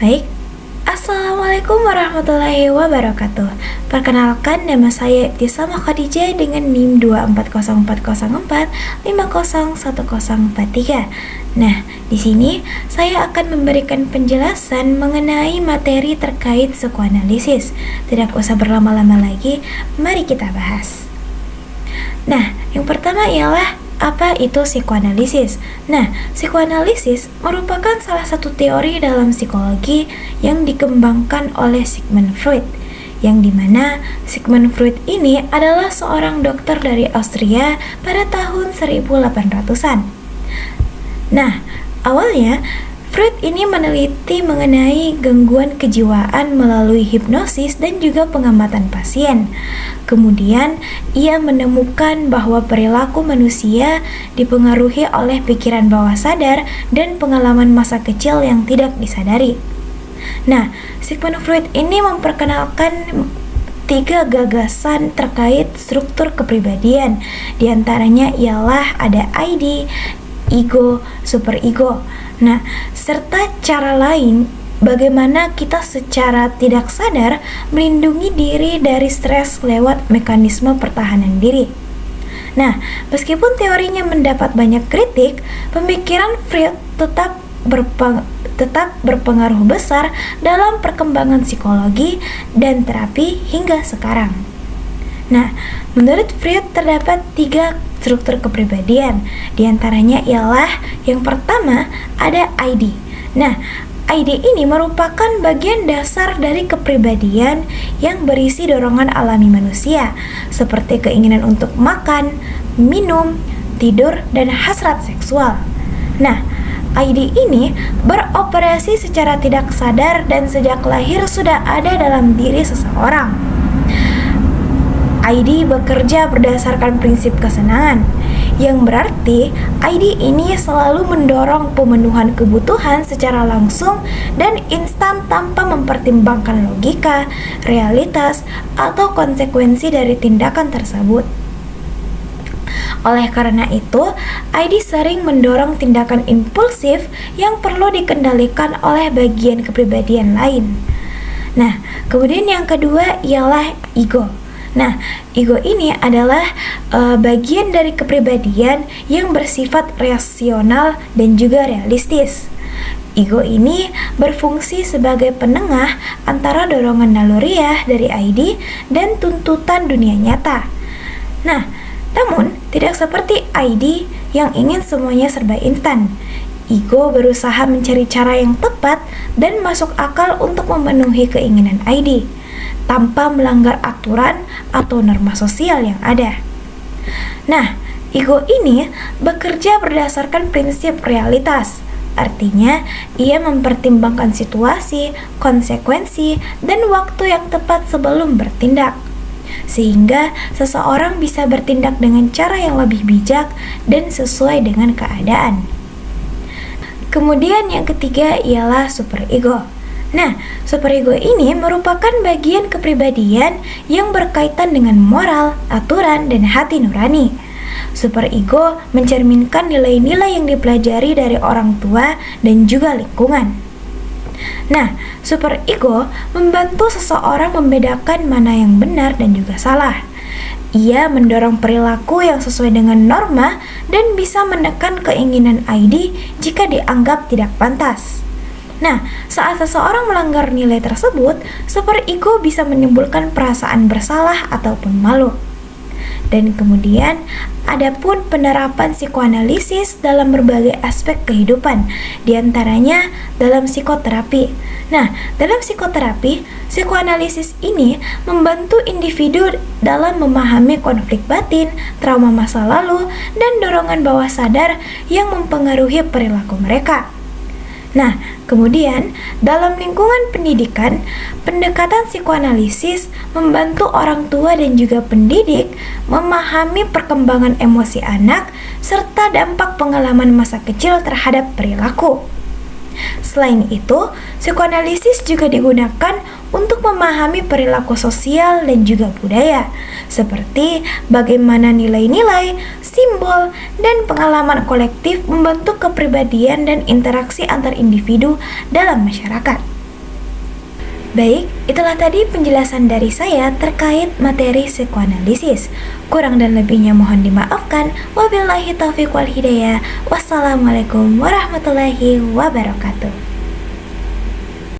Baik, Assalamualaikum warahmatullahi wabarakatuh. Perkenalkan, nama saya Ibtisam Khadijah dengan NIM 24040450143. Nah, di sini saya akan memberikan penjelasan mengenai materi terkait psikoanalisis. Tidak usah berlama-lama lagi, mari kita bahas. Nah, yang pertama ialah apa itu psikoanalisis? Nah, psikoanalisis merupakan salah satu teori dalam psikologi yang dikembangkan oleh Sigmund Freud, yang dimana Sigmund Freud ini adalah seorang dokter dari Austria pada tahun 1800-an. Nah, awalnya Freud ini meneliti mengenai gangguan kejiwaan melalui hipnosis dan juga pengamatan pasien. Kemudian, ia menemukan bahwa perilaku manusia dipengaruhi oleh pikiran bawah sadar dan pengalaman masa kecil yang tidak disadari. Nah, Sigmund Freud ini memperkenalkan 3 gagasan terkait struktur kepribadian. Di antaranya ialah ada ID, ego, superego. Nah, serta cara lain bagaimana kita secara tidak sadar melindungi diri dari stres lewat mekanisme pertahanan diri. Nah, meskipun teorinya mendapat banyak kritik, pemikiran Freud tetap berpengaruh besar dalam perkembangan psikologi dan terapi hingga sekarang. Nah, menurut Freud terdapat 3 struktur kepribadian. Di antaranya ialah yang pertama ada ID. Nah, ID ini merupakan bagian dasar dari kepribadian yang berisi dorongan alami manusia, seperti keinginan untuk makan, minum, tidur, dan hasrat seksual. Nah, ID ini beroperasi secara tidak sadar dan sejak lahir sudah ada dalam diri seseorang. ID bekerja berdasarkan prinsip kesenangan, yang berarti ID ini selalu mendorong pemenuhan kebutuhan secara langsung dan instan tanpa mempertimbangkan logika, realitas, atau konsekuensi dari tindakan tersebut. Oleh karena itu, ID sering mendorong tindakan impulsif yang perlu dikendalikan oleh bagian kepribadian lain. Nah, kemudian yang kedua ialah ego. Nah, ego ini adalah bagian dari kepribadian yang bersifat rasional dan juga realistis. Ego ini berfungsi sebagai penengah antara dorongan naluriah dari ID dan tuntutan dunia nyata. Nah, namun tidak seperti ID yang ingin semuanya serba instan. Ego berusaha mencari cara yang tepat dan masuk akal untuk memenuhi keinginan ID, tanpa melanggar aturan atau norma sosial yang ada. Nah, ego ini bekerja berdasarkan prinsip realitas. Artinya, ia mempertimbangkan situasi, konsekuensi, dan waktu yang tepat sebelum bertindak, sehingga seseorang bisa bertindak dengan cara yang lebih bijak dan sesuai dengan keadaan. Kemudian yang ketiga ialah superego. Nah, superego ini merupakan bagian kepribadian yang berkaitan dengan moral, aturan, dan hati nurani. Superego mencerminkan nilai-nilai yang dipelajari dari orang tua dan juga lingkungan. Nah, superego membantu seseorang membedakan mana yang benar dan juga salah. Ia mendorong perilaku yang sesuai dengan norma dan bisa menekan keinginan ID jika dianggap tidak pantas. Nah, saat seseorang melanggar nilai tersebut, superego bisa menimbulkan perasaan bersalah ataupun malu. Dan kemudian, adapun penerapan psikoanalisis dalam berbagai aspek kehidupan, diantaranya dalam psikoterapi. Nah, dalam psikoterapi, psikoanalisis ini membantu individu dalam memahami konflik batin, trauma masa lalu, dan dorongan bawah sadar yang mempengaruhi perilaku mereka. Nah, kemudian dalam lingkungan pendidikan, pendekatan psikoanalisis membantu orang tua dan juga pendidik memahami perkembangan emosi anak serta dampak pengalaman masa kecil terhadap perilaku. Selain itu, psikoanalisis juga digunakan untuk memahami perilaku sosial dan juga budaya, seperti bagaimana nilai-nilai, simbol, dan pengalaman kolektif membentuk kepribadian dan interaksi antar individu dalam masyarakat. Baik, itulah tadi penjelasan dari saya terkait materi psikoanalisis. Kurang dan lebihnya mohon dimaafkan. Wabillahi taufiq wal hidayah. Wassalamualaikum warahmatullahi wabarakatuh.